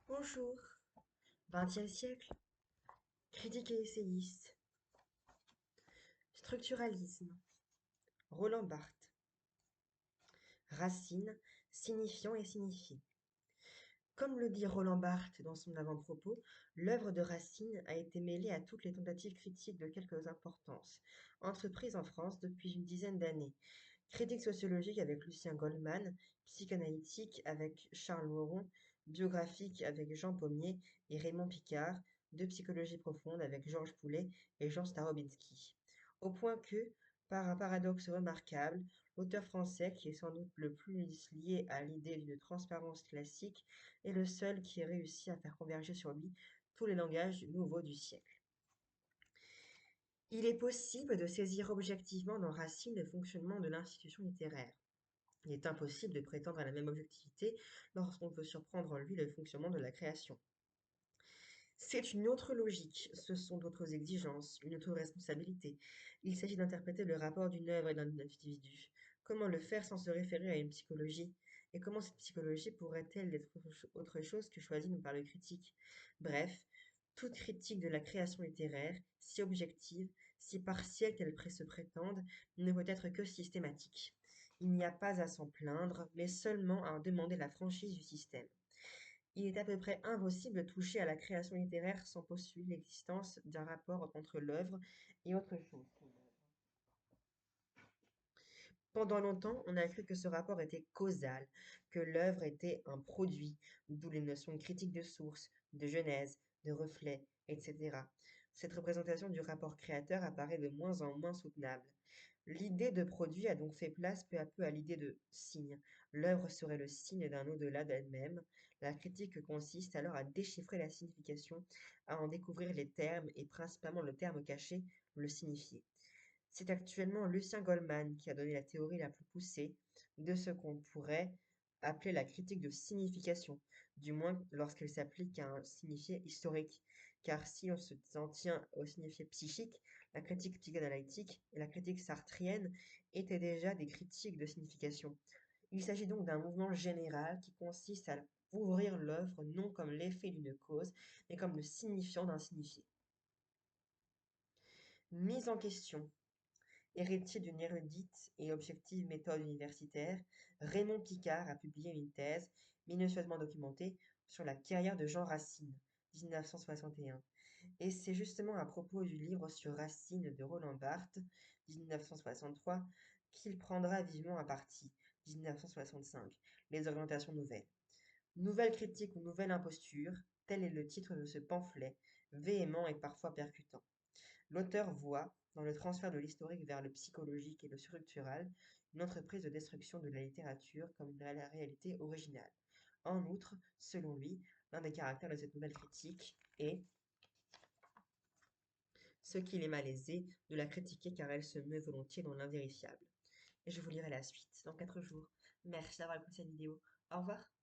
Bonjour. 20e siècle, critique et essayiste, structuralisme, Roland Barthes, Racine, signifiant et signifié. Comme le dit Roland Barthes dans son avant-propos, l'œuvre de Racine a été mêlée à toutes les tentatives critiques de quelque importance, entreprises en France depuis une dizaine d'années. Critique sociologique avec Lucien Goldman, psychanalytique avec Charles Moron, biographique avec Jean Pommier et Raymond Picard, de psychologie profonde avec Georges Poulet et Jean Starobinski. Au point que, par un paradoxe remarquable, l'auteur français, qui est sans doute le plus lié à l'idée d'une transparence classique, est le seul qui ait réussi à faire converger sur lui tous les langages nouveaux du siècle. Il est possible de saisir objectivement dans Racine le fonctionnement de l'institution littéraire. Il est impossible de prétendre à la même objectivité lorsqu'on veut surprendre en lui le fonctionnement de la création. C'est une autre logique, ce sont d'autres exigences, une autre responsabilité. Il s'agit d'interpréter le rapport d'une œuvre et d'un individu. Comment le faire sans se référer à une psychologie? Et comment cette psychologie pourrait-elle être autre chose que choisie par le critique? Bref, toute critique de la création littéraire, si objective, si partielle qu'elle se prétende, ne peut être que systématique. Il n'y a pas à s'en plaindre, mais seulement à en demander la franchise du système. Il est à peu près impossible de toucher à la création littéraire sans postuler l'existence d'un rapport entre l'œuvre et autre chose. Pendant longtemps, on a cru que ce rapport était causal, que l'œuvre était un produit, d'où les notions critiques de source, de genèse, de reflet, etc. Cette représentation du rapport créateur apparaît de moins en moins soutenable. L'idée de produit a donc fait place peu à peu à l'idée de signe. L'œuvre serait le signe d'un au-delà d'elle-même. La critique consiste alors à déchiffrer la signification, à en découvrir les termes et principalement le terme caché, le signifié. C'est actuellement Lucien Goldman qui a donné la théorie la plus poussée de ce qu'on pourrait appeler la critique de signification, du moins lorsqu'elle s'applique à un signifié historique, car si on s'en tient au signifié psychique, la critique psychanalytique et la critique sartrienne étaient déjà des critiques de signification. Il s'agit donc d'un mouvement général qui consiste à ouvrir l'œuvre non comme l'effet d'une cause, mais comme le signifiant d'un signifié. Mise en question. Héritier d'une érudite et objective méthode universitaire, Raymond Picard a publié une thèse, minutieusement documentée, sur la carrière de Jean Racine, 1961. Et c'est justement à propos du livre sur Racine de Roland Barthes, 1963, qu'il prendra vivement à partie, 1965, les orientations nouvelles. Nouvelle critique ou nouvelle imposture, tel est le titre de ce pamphlet, véhément et parfois percutant. L'auteur voit, dans le transfert de l'historique vers le psychologique et le structural, une entreprise de destruction de la littérature comme de la réalité originale. En outre, selon lui, l'un des caractères de cette nouvelle critique est ce qu'il est malaisé de la critiquer car elle se meut volontiers dans l'invérifiable. Et je vous lirai la suite dans 4 jours. Merci d'avoir écouté cette vidéo. Au revoir.